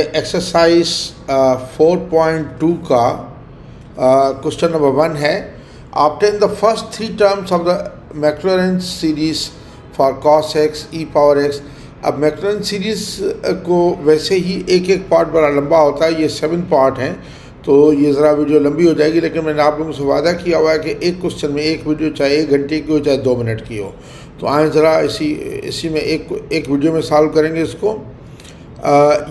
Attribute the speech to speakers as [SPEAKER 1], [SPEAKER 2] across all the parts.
[SPEAKER 1] ये एक्सरसाइज 4.2 का question number 1 है। Obtain the first 3 terms of the Maclaurin series for cos x e power x। अब मैक्लॉरेन series को वैसे ही एक एक पार्ट बड़ा लंबा होता है, ये 7 पार्ट हैं, तो ये ज़रा वीडियो लंबी हो जाएगी, लेकिन मैंने आप लोगों से वादा किया हुआ है कि एक क्वेश्चन में एक वीडियो चाहे 1 घंटे की हो चाहे 2 मिनट की हो। तो आए ज़रा इसी में एक वीडियो में सॉल्व करेंगे इसको।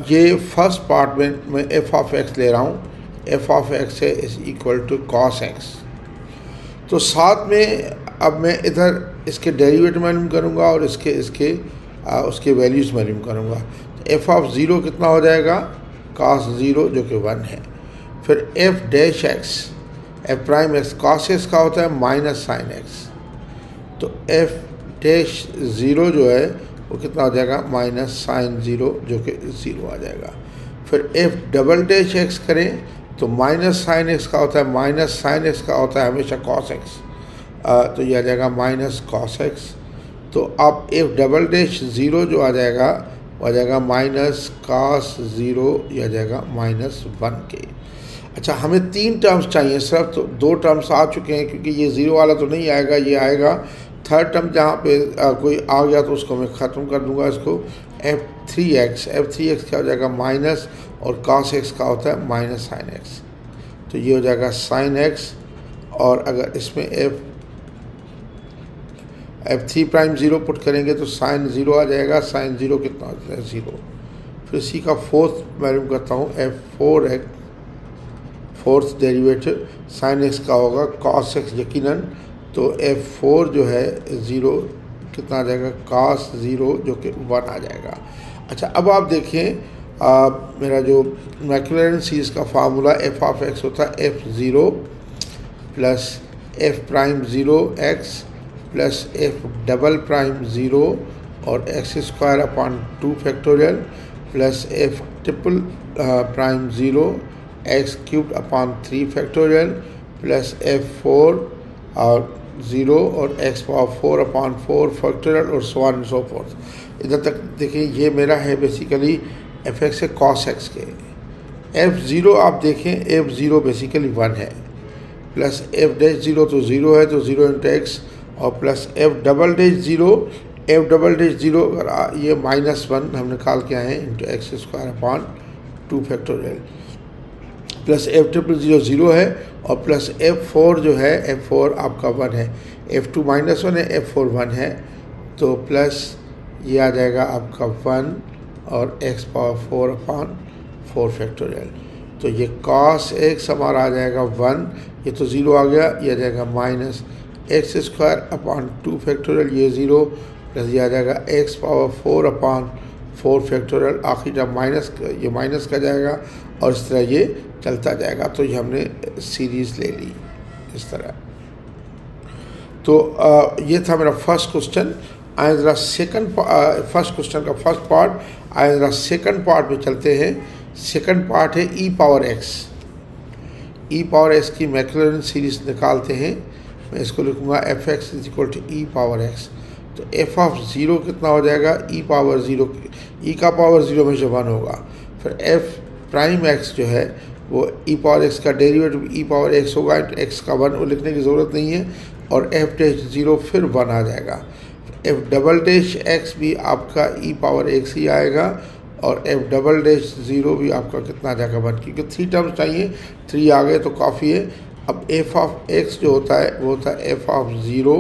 [SPEAKER 1] ये फर्स्ट पार्ट में मैं एफ ऑफ एक्स ले रहा हूँ, एफ ऑफ एक्स है is equal to cos x. तो साथ में अब मैं इधर इसके डेरिवेटिव मालूम करूँगा और उसके वैल्यूज़ मालूम करूँगा। तो एफ ऑफ ज़ीरो कितना हो जाएगा, कॉस ज़ीरो जो कि 1 है। फिर F dash x, F prime x cos x का होता है माइनस साइन एक्स, तो एफ डैश ज़ीरो जो है वो कितना हो जाएगा, माइनस साइन ज़ीरो जो कि 0 आ जाएगा। फिर एफ डबल डैश एक्स करें तो माइनस साइन एक्स का होता है, माइनस साइन एक्स का होता है हमेशा कॉस एक्स, तो ये आ जाएगा माइनस कॉस एक्स। तो अब एफ डबल डैश ज़ीरो जो आ जाएगा वो आ जाएगा माइनस कॉस ज़ीरो, यह आ जाएगा माइनस 1 के। अच्छा, हमें 3 टर्म्स चाहिए सिर्फ, तो 2 टर्म्स आ चुके हैं क्योंकि ये ज़ीरो वाला तो नहीं आएगा, ये आएगा थर्ड टर्म जहाँ पे कोई आ गया तो उसको मैं ख़त्म कर दूंगा इसको। f3x क्या हो जाएगा माइनस, और cos x का होता है माइनस साइन एक्स, तो ये हो जाएगा साइन एक्स। और अगर इसमें f3 प्राइम 0 पुट करेंगे तो साइन 0 आ जाएगा, साइन 0 कितना होता है 0। फिर इसी का फोर्थ मालूम करता हूँ, f4x fourth derivative sign x का होगा cos x यकीनन, तो f4 जो है 0 कितना आ जाएगा, cos 0 जो कि 1 आ जाएगा। अच्छा, अब आप देखें मेरा जो मैक्लॉरेन सीरीज़ का फार्मूला f ऑफ x होता है f0 plus f prime 0x plus f double prime 0 और x square upon 2 factorial plus f triple prime 0 x cubed upon 3 factorial plus f4 और 0 और x पावर 4 अपॉन 4 फैक्टोरियल और so on and so fourth. इधर तक देखिए ये मेरा है बेसिकली एफ एक्स है कॉस एक्स के। f0 आप देखें, f0 बेसिकली 1 है, प्लस f डैश 0 तो 0 है, तो 0 इंटू एक्स, और plus f double dash 0, f double dash 0 अगर ये माइनस 1 हम निकाल के आए हैं into x square upon 2 factorial, plus f triple 0 0 है, और प्लस f4 जो है f4 आपका 1 है, f2 माइनस 1 है, f4 1 है, तो प्लस ये आ जाएगा आपका 1 और x पावर 4 अपॉन 4 फैक्टोरियल। तो ये cos x हमारा आ जाएगा 1, ये तो 0 आ गया, ये आ जाएगा minus x square upon 2 factorial, ये 0 प्लस ये आ जाएगा x पावर 4 अपॉन 4 फैक्टोरियल, आखिरी टर्म माइनस, ये माइनस का जाएगा और इस तरह ये चलता जाएगा। तो ये हमने सीरीज़ ले ली इस तरह। तो ये था मेरा फर्स्ट क्वेश्चन। आए ज़रा फर्स्ट क्वेश्चन का फर्स्ट पार्ट, आए ज़रा सेकंड पार्ट में चलते हैं। सेकंड पार्ट है e power x. E power x की मैक्लॉरेन सीरीज़ निकालते हैं। मैं इसको लिखूँगा f x is equal to e power x. तो एफ ऑफ 0 कितना हो जाएगा, ई पावर 0, ई का पावर 0 में से 1 होगा। फिर एफ प्राइम एक्स जो है वो ई पावर एक्स का डेरिवेटिव ई पावर एक्स होगा, एक्स का 1 लिखने की ज़रूरत नहीं है, और एफ डैश 0 फिर 1 आ जाएगा। एफ डबल डैश एक्स भी आपका ई पावर एक्स ही आएगा, और एफ डबल डैश 0 भी आपका कितना आ जाएगा 1, क्योंकि 3 टर्म्स चाहिए, 3 आ गए तो काफ़ी है। अब एफ ऑफ एक्स जो होता है वो होता है एफ ऑफ 0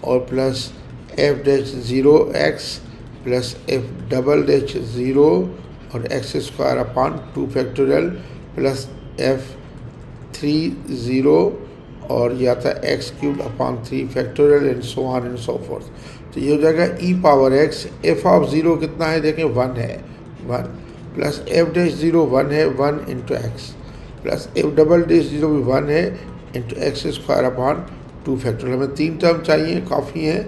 [SPEAKER 1] और plus F dash 0 x plus f double dash 0 और x square upon 2 factorial plus f3 0 और यह आता है x cube upon 3 factorial and so on and so fourth. तो ये हो जाएगा e power x. F of 0 कितना है देखें, 1 है, 1 प्लस एफ डैश 0 1 है, 1 into x plus f double dash 0 भी 1 है into x square upon 2 factorial. हमें 3 टर्म चाहिए, काफ़ी है।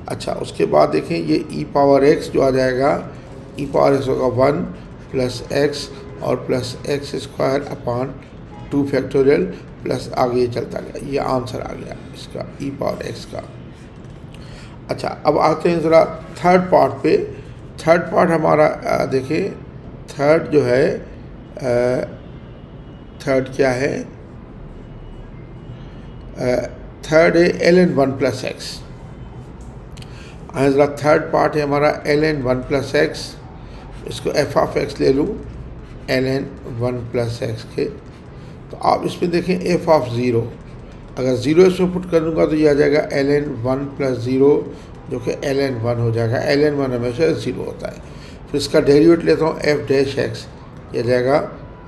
[SPEAKER 1] अच्छा, उसके बाद देखें ये ई पावर एक्स जो आ जाएगा, ई पावर एक्स होगा 1 प्लस एक्स और plus x square upon 2 factorial plus आगे ये चलता गया, ये आंसर आ गया इसका ई पावर एक्स का। अच्छा, अब आते हैं ज़रा थर्ड पार्ट पे। थर्ड पार्ट हमारा देखें, थर्ड जो है थर्ड क्या है, थर्ड है ln 1 प्लस एक्स। ज़रा थर्ड पार्ट है हमारा ln 1 प्लस एक्स, इसको एफ ऑफ एक्स ले लूँ ln 1 प्लस एक्स के। तो आप इसमें देखें एफ ऑफ ज़ीरो, अगर ज़ीरो इसमें पुट कर दूँगा तो ये आ जाएगा ln 1 प्लस ज़ीरो, जो कि ln 1 हो जाएगा। ln 1 हमेशा ज़ीरो होता है। फिर इसका डेरिवेटिव लेता हूँ एफ डैश एक्स, ये जाएगा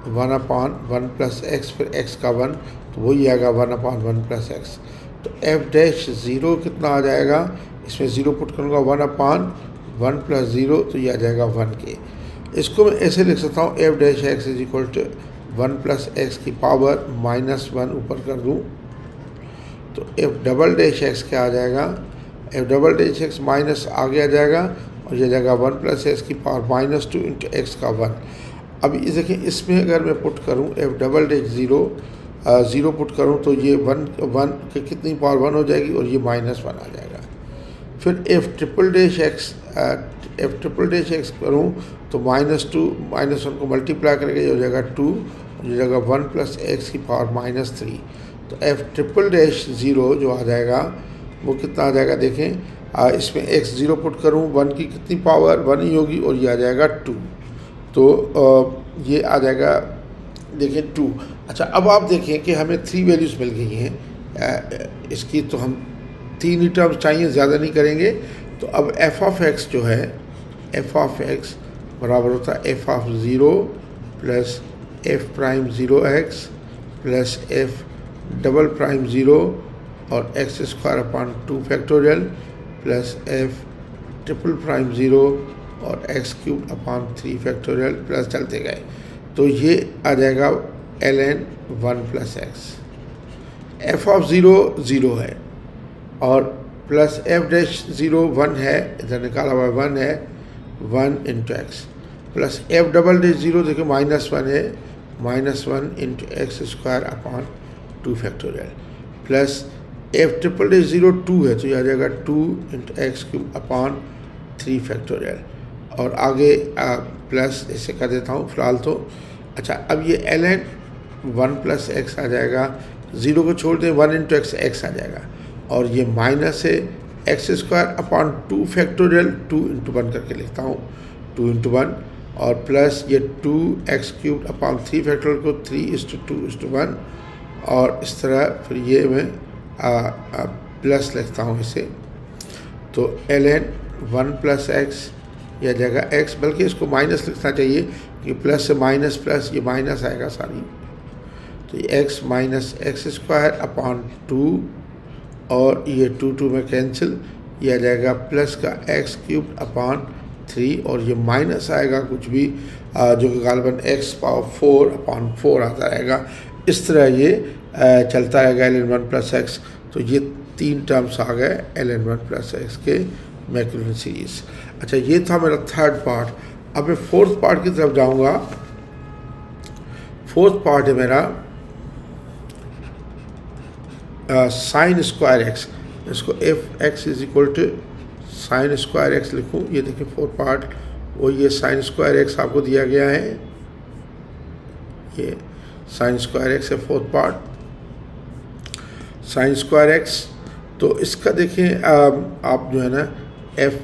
[SPEAKER 1] 1/1 प्लस एक्स, फिर एक्स का 1, तो वही आएगा 1/1 प्लस एक्स। तो एफ डैश ज़ीरो कितना आ जाएगा, इसमें ज़ीरो पुट करूँगा 1/1 प्लस ज़ीरो, तो ये आ जाएगा 1 के। इसको मैं ऐसे लिख सकता हूँ f dash x is equal to 1 plus x की पावर -1 ऊपर कर दूँ, तो एफ डबल डैश एक्स क्या आ जाएगा, F double dash x minus आगे आ जाएगा और ये जाएगा 1 प्लस एक्स की पावर -2 इंटू एक्स का 1। अब ये देखिए इसमें अगर मैं पुट करूँ F double dash zero put करूँ तो ये 1 की कितनी पावर 1 हो जाएगी और ये -1 आ जाएगा। फिर एफ ट्रिपल डैश एक्स करूँ तो -1 को मल्टीप्लाई करेंगे, ये हो जाएगा 2, ये जाएगा 1 प्लस एक्स की पावर -3। तो एफ ट्रिपल डैश ज़ीरो जो आ जाएगा वो कितना आ जाएगा, देखें इसमें एक्स ज़ीरो पुट करूँ 1 की कितनी पावर 1 ही होगी और ये आ जाएगा 2, तो ये आ जाएगा देखें 2। अच्छा, अब आप देखें कि हमें 3 वैल्यूज़ मिल गई हैं इसकी, तो हम 3 ही टर्म्स चाहिए, ज़्यादा नहीं करेंगे। तो अब एफ ऑफ एक्स जो है, एफ ऑफ एक्स बराबर होता है f of zero plus f prime zero x plus f double prime zero और x square upon 2 factorial plus f triple prime zero और x cube upon 3 factorial plus चलते गए। तो ये आ जाएगा ln 1 plus x. F of zero है और प्लस एफ डैश ज़ीरो 1 है, इधर निकाला हुआ 1 है, 1 into x plus f double dash zero देखिए -1 है, -1 into x square upon 2 factorial plus f triple dash zero 2 है, तो ये आ जाएगा 2 into x cube upon 3 factorial और आगे प्लस इसे कर देता हूँ फिलहाल तो। अच्छा, अब ये ln 1 प्लस एक्स आ जाएगा, ज़ीरो को छोड़ दें 1 इंटू एक्स आ जाएगा और ये माइनस है x square upon 2 factorial 2 into 1 करके लिखता हूँ, 2 इंटू 1 और प्लस ये 2 एक्स क्यूब अपॉन 3 फैक्टोरियल को 3:2:1 और इस तरह फिर ये मैं प्लस लिखता हूँ इसे। तो ln 1 प्लस एक्स यह जाएगा एक्स, बल्कि इसको माइनस लिखना चाहिए कि प्लस से माइनस प्लस ये माइनस आएगा सारी, तो ये x minus x square upon 2 और ये 2 में कैंसिल, यह आ जाएगा प्लस का एक्स क्यूब अपॉन 3 और ये माइनस आएगा कुछ भी जो कि गालिबन एक्स पावर 4 अपॉन 4 आता रहेगा। इस तरह ये चलता रहेगा ln 1 प्लस एक्स। तो ये 3 टर्म्स आ गए ln 1 प्लस एक्स के मैक्यूलन सीरीज़। अच्छा, ये था मेरा थर्ड पार्ट। अब मैं फोर्थ पार्ट की तरफ जाऊंगा। फोर्थ पार्ट है मेरा साइन स्क्वायर एक्स, इसको f x is equal to sine square x लिखूँ। ये देखिए फोर्थ पार्ट, वो ये साइन स्क्वायर एक्स आपको दिया गया है, ये साइन स्क्वायर एक्स है fourth part, sign square x. तो इसका देखें आप जो है ना एफ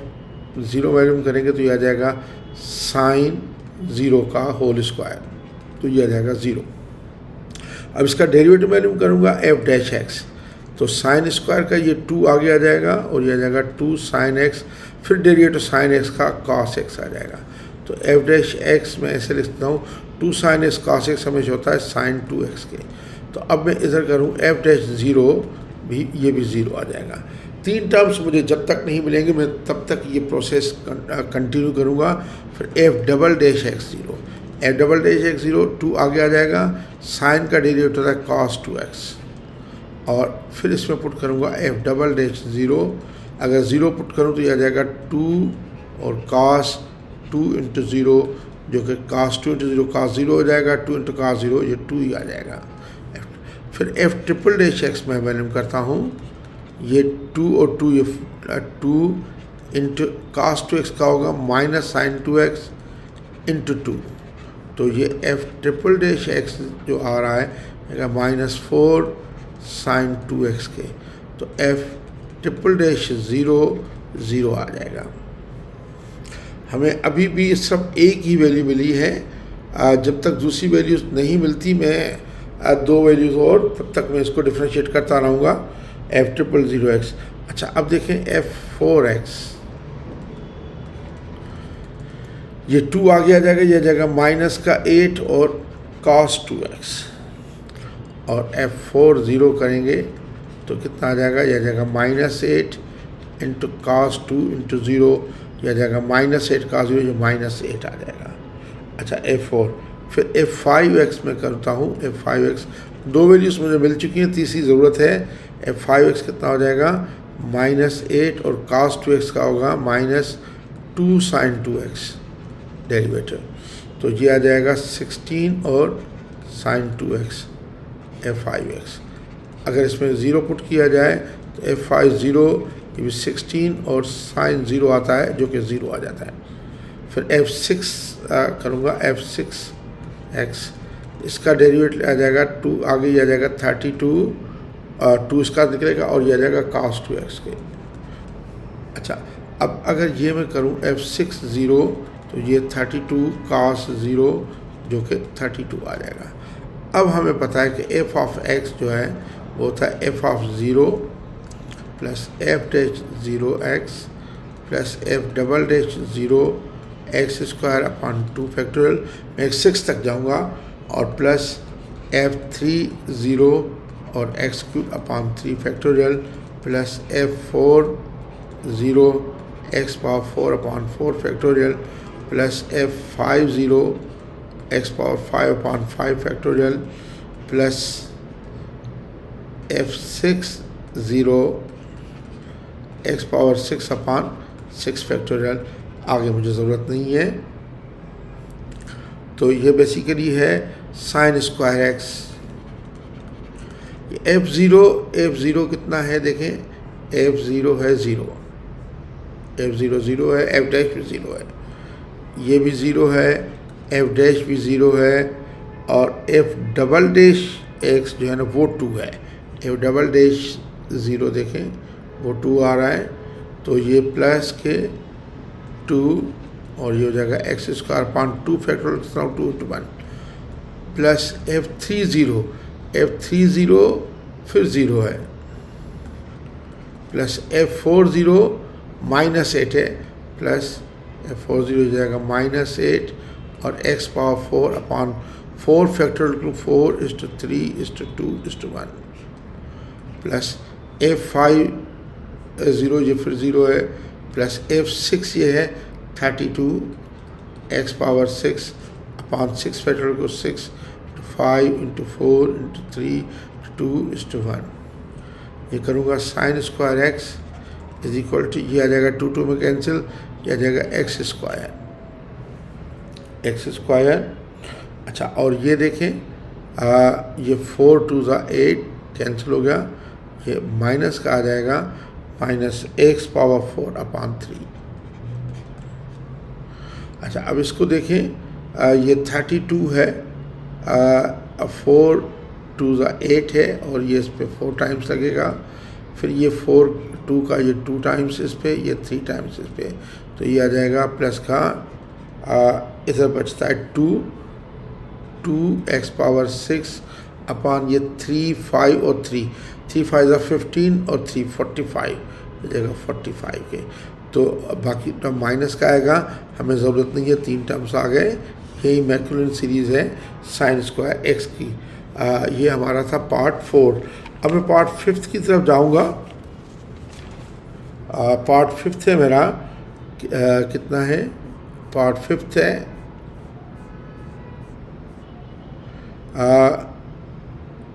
[SPEAKER 1] ज़ीरो वैल्यूम करेंगे तो ये आ जाएगा साइन ज़ीरो का होल स्क्वायर, तो ये आ जाएगा 0। अब इसका डेरिवेटिव वैल्यूम करूँगा एफ डैश एक्स, तो साइन स्क्वायर का ये 2 आगे आ जाएगा और ये आ जाएगा 2 साइन एक्स, फिर डेरिवेटिव साइन एक्स का कॉस एक्स आ जाएगा। तो एफ डैश एक्स में ऐसे लिखता हूँ 2 साइन एक्स कॉस एक्स हमेशा होता है साइन 2x के। तो अब मैं इधर करूँ एफ डैश ज़ीरो भी, ये भी 0 आ जाएगा। 3 टर्म्स मुझे जब तक नहीं मिलेंगे मैं तब तक ये प्रोसेस कंटिन्यू करूँगा। फिर F double dash x zero, F double dash x zero 2 आगे आ जाएगा, साइन का डेरिवेटिव होता है कॉस 2x और फिर इसमें पुट करूँगा एफ डबल डैश ज़ीरो। अगर 0 पुट करूँ तो ये आ जाएगा 2 और कॉस 2 इंटू 0, जो कि cos 2 इंटू 0 cos 0 हो जाएगा, 2 इंटू cos 0 ये 2 ही आ जाएगा। फिर एफ ट्रिपल डैश एक्स में वैल्यूम करता हूँ, ये 2 और 2 ये 2 इंटू cos 2x का होगा माइनस साइन 2x इंटू 2 तो ये एफ ट्रिपल डैश एक्स जो आ रहा है -4 साइन 2x के, तो एफ ट्रिपल डैश 0 0 आ जाएगा। हमें अभी भी सब एक ही वैल्यू मिली है, जब तक दूसरी वैल्यूज़ नहीं मिलती मैं 2 वैल्यूज़ और तब तक मैं इसको डिफ्रेंशिएट करता रहूँगा एफ ट्रिपल 0x। अच्छा अब देखें f4x, ये 2 आगे आ जाएगा, ये आ जाएगा -8 और cos 2x, और f4 0 करेंगे तो कितना आ जाएगा, यह आ जाएगा -8 इंटू cos 2 इंटू 0, यह आ जाएगा -8 cos 0, जो -8 आ जाएगा। अच्छा f4, फिर f5x में करता हूँ, f5x 2 वैल्यूज़ मुझे मिल चुकी हैं, तीसरी ज़रूरत है। f5x कितना हो जाएगा, -8 और cos 2x का होगा -2 sin 2x डेरिवेटिव, तो ये आ जाएगा 16 और sin 2x f5x। अगर इसमें 0 पुट किया जाए तो f5 0, ये भी 16 और sin 0 आता है जो कि 0 आ जाता है। फिर f6 करूँगा, f6x, इसका डेरिवेटिव आ जाएगा 2, आगे ये आ जाएगा 32, 2 इसका निकलेगा और ये आ जाएगा cos 2x के। अच्छा अब अगर ये मैं करूँ f6 0, तो ये 32 cos 0 जो कि 32 आ जाएगा। अब हमें पता है कि f ऑफ x जो है वो होता है f of 0 plus f dash 0x plus f double dash 0 x square upon 2 factorial, मैं 6 तक जाऊंगा, और प्लस f3 0 और x cube upon 3 factorial plus f4 0 x power 4 upon 4 factorial plus f5 0 x power 5 upon 5 factorial plus f6 0 x power 6 upon 6 factorial. आगे मुझे ज़रूरत नहीं है। तो ये बेसिकली है साइन स्क्वायर x। f0 कितना है देखें, f0 है 0, f0 0 है, f डैश भी 0 है, ये भी 0 है, f डैश भी 0 है, और f डबल डैश x जो है ना वो 2 है, f डबल डैश 0 देखें वो 2 आ रहा है, तो ये प्लस के 2 और ये हो जाएगा x square upon 2 factorial 2 to 1 plus f3 0 फिर 0 है प्लस f4 0 -8 है प्लस f4 0 हो जाएगा -8 और x power 4 upon 4 factorial 4:3:2:1 plus f5 0 ये फिर 0 है प्लस f6 ये है 32 x पावर 6 अपॉन 6 फैक्टोरियल 6 5 × 4 × 3 2:1। ये करूँगा sine square x is equal to, ये आ जाएगा 2 में कैंसिल, ये आ जाएगा x स्क्वायर। अच्छा और ये देखें ये 4 2 8 कैंसिल हो गया, ये माइनस का आ जाएगा -x पावर 4 अपॉन 3। अच्छा अब इसको देखें, ये 32 है, 4 2 8 है और ये इस पे 4 टाइम्स लगेगा, फिर ये 4 2 का ये 2 टाइम्स इस पे, ये 3 टाइम्स इस पे, तो ये आ जाएगा प्लस का इधर बचता है 2x पावर 6 अपॉन ये 3 5 और 3 5 15 और 3 45 हो जाएगा 45 के। तो बाकी टर्म माइनस का आएगा, हमें ज़रूरत नहीं है, 3 टर्म्स आ गए। यही मैक्यूलिन सीरीज़ है साइन स्क्वायर x की। ये हमारा था पार्ट 4। अब मैं पार्ट 5 की तरफ जाऊंगा। पार्ट 5 है मेरा, कितना है, पार्ट 5 है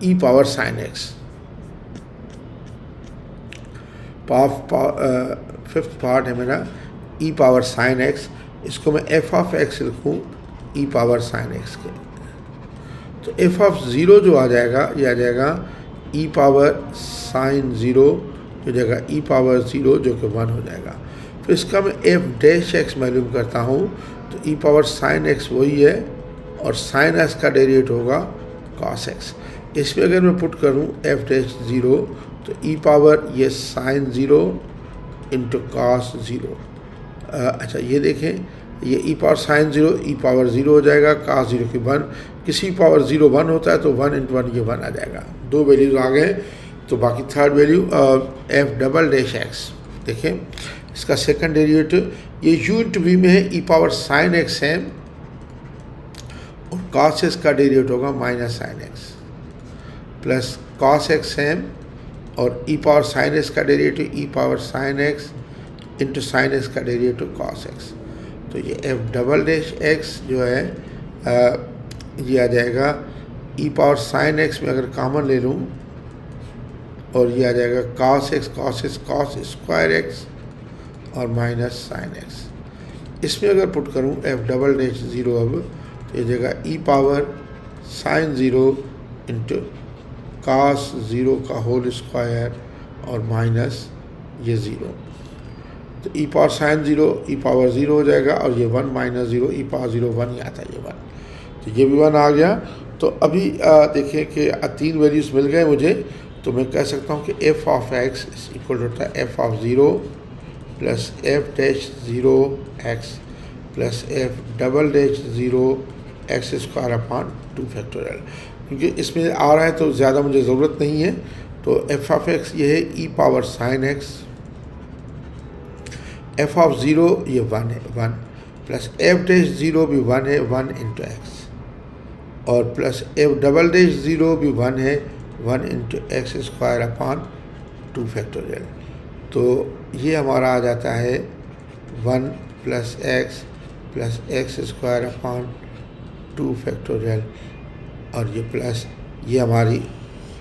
[SPEAKER 1] e power sine x। Fifth part है मेरा e पावर साइन x, इसको मैं f ऑफ x लिखूँ e पावर साइन x के, तो f ऑफ 0 जो आ जाएगा ये आ जाएगा e पावर साइन 0 जो जाएगा e पावर 0 जो कि 1 हो जाएगा। फिर इसका मैं f डैश x मालूम करता हूँ, तो e पावर साइन x वही है और साइन एक्स का डेरिवेटिव होगा कॉस एक्स। इसमें अगर मैं पुट करूँ एफ डैश ज़ीरो तो ई पावर ये sign zero into cos zero. अच्छा ये देखें, ये e power sine zero e power zero हो जाएगा, कॉस ज़ीरो की 1, किसी पावर ज़ीरो 1 होता है तो 1 इंटू 1 ये 1 आ जाएगा। 2 वैल्यूज आ गए। तो बाकी third value f double dash x, देखें इसका सेकंड डेरिवेटिव ये यू इंटू वी में है, ई पावर साइन एक्स है और कॉस एक्स का डेरिवेटिव होगा minus sine x plus cos x है और ई पावर साइन एक्स का derivative e power sine x into sine x का डेरिवेटिव कॉस एक्स। तो ये एफ डबल डैश एक्स जो है ये आ जाएगा ई पावर साइन एक्स में अगर कॉमन ले लूँ और ये आ जाएगा cos x cos square x और माइनस साइन एक्स। इसमें अगर पुट करूँ एफ डबल डैश ज़ीरो अब तो ये जाएगा e power sine zero into cos zero का होल स्क्वायर और माइनस ये ज़ीरो। तो e power sine zero e power zero हो जाएगा और ये 1 minus zero e power zero 1 ही आता है, ये 1। तो ये भी 1 आ गया। तो अभी देखें कि 3 वैल्यूज़ मिल गए मुझे। तो मैं कह सकता हूँ कि F of x is equal होता है f of zero plus F dash zero x plus f double dash zero x square upon 2 factorial. क्योंकि इसमें आ रहा है तो ज़्यादा मुझे ज़रूरत नहीं है। तो एफ ऑफ एक्स ये है e power sine x, f of zero ये 1 है 1 प्लस एफ डैश ज़ीरो भी 1 है 1 इंटू एक्स और plus f double dash zero भी 1 है 1 into x square upon 2 factorial. तो ये हमारा आ जाता है 1 plus x square upon 2 factorial और ये प्लस ये हमारी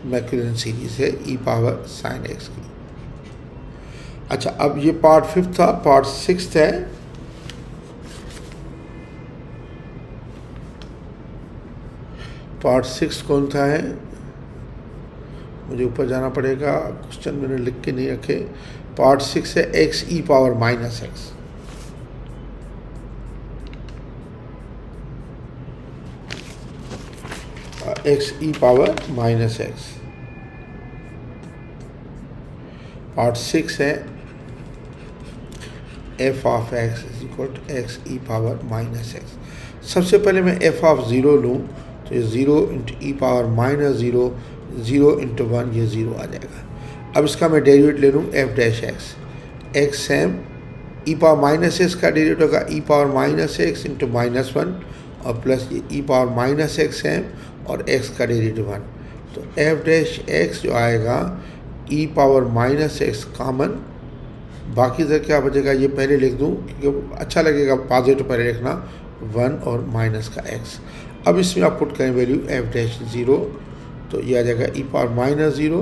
[SPEAKER 1] मैक्यूलन सीरीज़ है ई पावर साइन एक्स की। अच्छा अब ये पार्ट 5 था, पार्ट 6 है। पार्ट 6 कौन सा है, मुझे ऊपर जाना पड़ेगा, क्वेश्चन मैंने लिख के नहीं रखे। पार्ट 6 है x e power minus x. X e power minus x. Part 6 है f of x is equal to x e power minus x. सबसे पहले मैं एफ ऑफ ज़ीरो लूँ तो ये 0 इंटू ई पावर माइनस ज़ीरो 0 इंटू 1 ये 0 आ जाएगा। अब इसका मैं डेरिवेटिव ले लूँ f dash x, x M e power minus x का डेरिवेटिव होगा e power minus x into minus 1 और प्लस ये e power minus x M और एक्स का डेरिवेटिव 1। तो एफ डैश एक्स जो आएगा e power minus x common, बाकी इधर क्या बचेगा ये पहले लिख दूँ क्योंकि अच्छा लगेगा पॉजिटिव पहले लिखना, 1 और माइनस का एक्स। अब इसमें आप पुट करें वैल्यू एफ डैश ज़ीरो तो ये आ जाएगा e power minus zero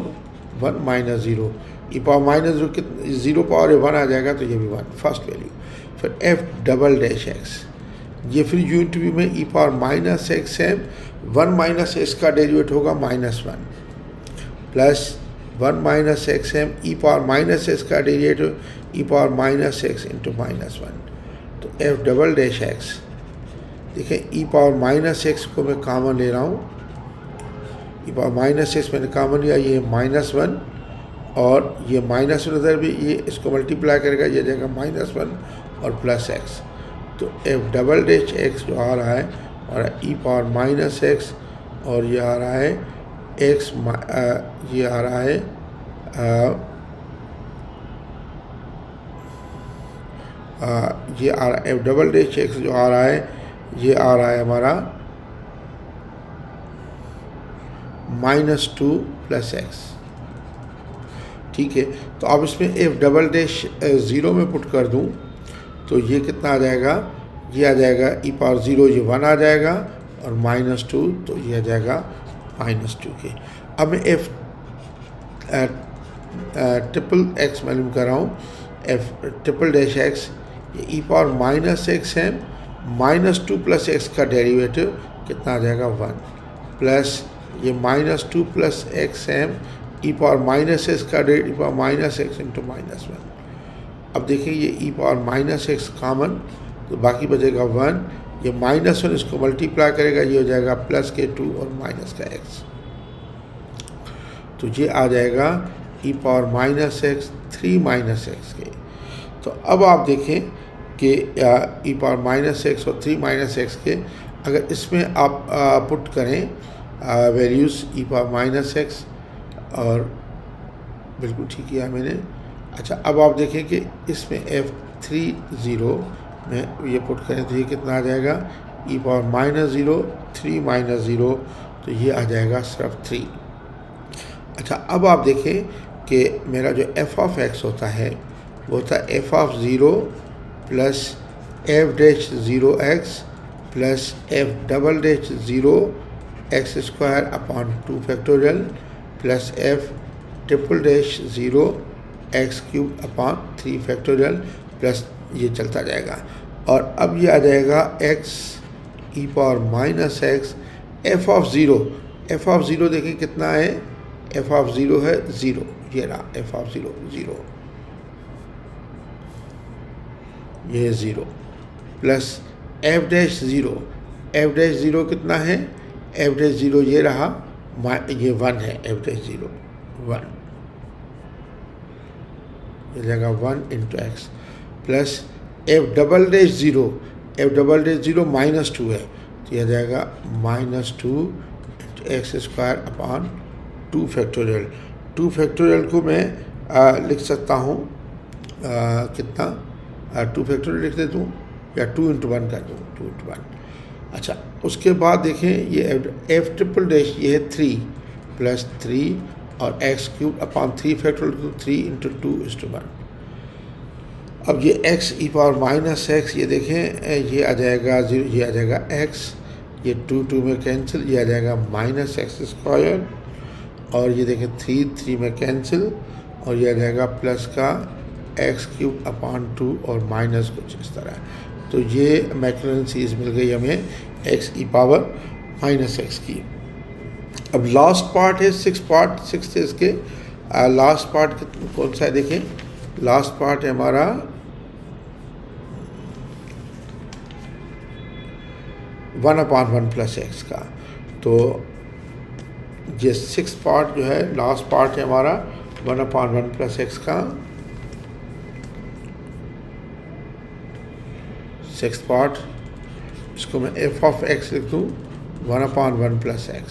[SPEAKER 1] 1 minus zero, e power minus zero कितने 0 पावर 1 आ जाएगा तो ये भी 1 फर्स्ट वैल्यू। फिर एफ डबल डैश एक्स ये फिर यू इंटू वी में ई पावर माइनस एक्स है 1 माइनस एक्स का डेरिवेटिव होगा minus 1 plus 1 minus x M e power minus x का derivative e power minus x into minus 1। तो F double dash x देखें ई power minus x को मैं common ले रहा हूँ, ई पावर माइनस एक्स मैंने कॉमन लिया, ये माइनस 1 और ये माइनस 1 उधर भी ये इसको मल्टीप्लाई करेगा, ये जाएगा माइनस 1 और प्लस एक्स। तो एफ डबल डैश एक्स जो आ रहा है और ई पावर माइनस एक्स और ये आ रहा है एक्स ये आ रहा है ये आ रहा है एफ डबल डैश एक्स जो आ रहा है ये आ रहा है हमारा -2 प्लस एक्स। ठीक है, तो अब इसमें एफ डबल डैश ज़ीरो में पुट कर दूं तो ये कितना आ जाएगा, ये आ जाएगा ई पावर ज़ीरो ये 1 आ जाएगा और -2 तो ये आ जाएगा -2 के। अब मैं एफ ट्रिपल एक्स मालूम कर रहा हूँ, एफ ट्रिपल डैश एक्स ये ई पावर माइनस एक्स है -2 प्लस एक्स का डेरिवेटिव कितना आ जाएगा 1 प्लस ये -2 plus x M e power minus x का derivative e power minus x into minus 1। अब देखिए ये e power minus x common तो बाकी बचेगा 1 ये -1 इसको मल्टीप्लाई करेगा, ये हो जाएगा प्लस के 2 और माइनस का x। तो ये आ जाएगा e पावर -x 3 - x के। तो अब आप देखें कि e पावर -x और 3 - x के अगर इसमें आप पुट करें वैल्यूज़ e पावर -x, और बिल्कुल ठीक किया मैंने। अच्छा, अब आप देखें कि इसमें F30 में ये पुट करें तो ये कितना आ जाएगा, e पावर -0 3 - 0, तो ये आ जाएगा सिर्फ 3। अच्छा, अब आप देखें कि मेरा जो f(x) होता है वो होता है f(0) plus f'(0x) plus f'(0) x² upon 2 factorial plus f'(0) x³ upon 3 factorial plus ये चलता जाएगा। और अब ये आ जाएगा x e power -x f(0) देखिए कितना है, f(0) है 0, ये रहा f(0) 0, ये 0 प्लस f'(0) कितना है, f'(0) ये रहा, ये 1 है, f'(0) 1, ये जाएगा 1 × x प्लस f'(0) -2 है, तो यह जाएगा -2 × x² अपॉन 2 फैक्टोरियल। 2 फैक्टोरियल को मैं लिख सकता हूँ कितना, 2 फैक्टोरियल लिख देता हूँ या 2 × 1 कर दूँ, 2 × 1। अच्छा, उसके बाद देखें ये f', ये है 3 प्लस 3 और x³ अपॉन 3 फैक्टोरियल, तो 3 × 2:1। अब ये x e पावर -x, ये देखें ये आ जाएगा 0, ये आ जाएगा x, ये 2 में कैंसिल, ये आ जाएगा -x², और ये देखें 3 में कैंसिल, और ये आ जाएगा प्लस का x³ अपॉन 2 और माइनस कुछ इस तरह। तो ये मैक्लॉरिन सीरीज मिल गई हमें x e पावर -x की। अब लास्ट पार्ट है 6 है इसके। लास्ट पार्ट कौन सा है देखें, लास्ट पार्ट है हमारा 1/1 + x का। तो ये 6 पार्ट जो है, लास्ट पार्ट है हमारा 1/1 + x का। 6 पार्ट, इसको मैं f(x) लिख दूँ 1/1 + x।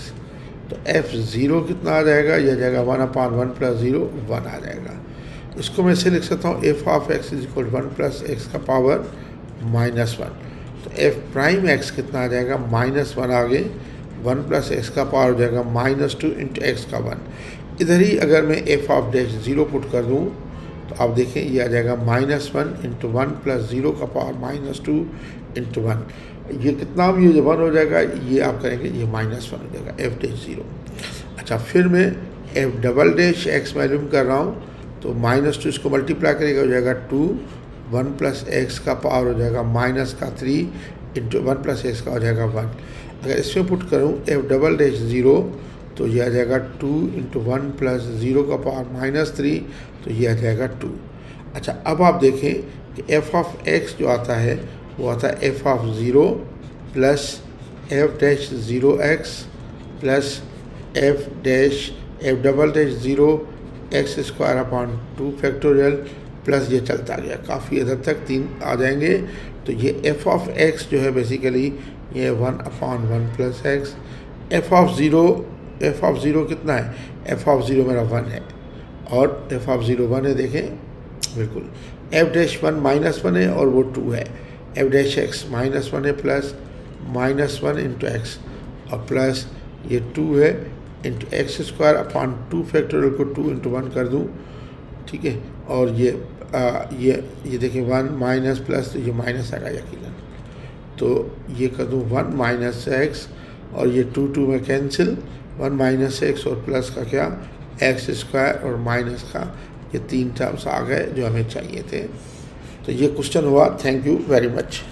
[SPEAKER 1] तो f(0) कितना आ जाएगा, यह जाएगा 1/1 + 0 1 आ जाएगा। इसको मैं ऐसे लिख सकता हूँ f(x) = 1 + x का पावर -1। तो f'(x) कितना आ जाएगा, -1 आगे 1 + x का पावर हो जाएगा -2 × x का 1। इधर ही अगर मैं f(0) पुट कर दूँ तो आप देखें ये आ जाएगा -1 × 1 + 0 का पावर -2 × 1। ये कितना भी ये 1 हो जाएगा, ये आप करेंगे ये -1 हो जाएगा f'(0). अच्छा, फिर मैं f'(x) मालूम कर रहा हूँ, तो -2 इसको मल्टीप्लाई करेगा, हो जाएगा 2, 1 + x का पावर हो जाएगा -3 × 1 + x का हो जाएगा 1। अगर इसमें पुट करूँ f'(0) तो ये आ जाएगा 2 × 1 + 0 का पावर -3, तो ये आ जाएगा 2। अच्छा, अब आप देखें कि f(x) जो आता है वो आता है f(0) plus f'(0x) plus f'(0) x² upon 2 factorial plus ये चलता गया, काफ़ी हद तक 3 आ जाएंगे। तो ये f(x) जो है बेसिकली ये 1/1 + x। f(0) कितना है, f(0) मेरा 1 है और f(0) 1 है, देखें बिल्कुल। f'(1) -1 है और वो 2 है। f'(x) -1 है प्लस -1 × x और प्लस ये 2 है इंटू x² अपॉन 2 फैक्टोरियल को 2 × 1 कर दूँ, ठीक है। और ये देखिए 1 माइनस प्लस, तो ये माइनस आएगा यकीनन, तो ये कर दूँ 1 - x और ये 2 में कैंसिल, 1 - x और प्लस का क्या x² और माइनस का ये 3 टर्म्स आ गए जो हमें चाहिए थे। तो ये क्वेश्चन हुआ। Thank you very much.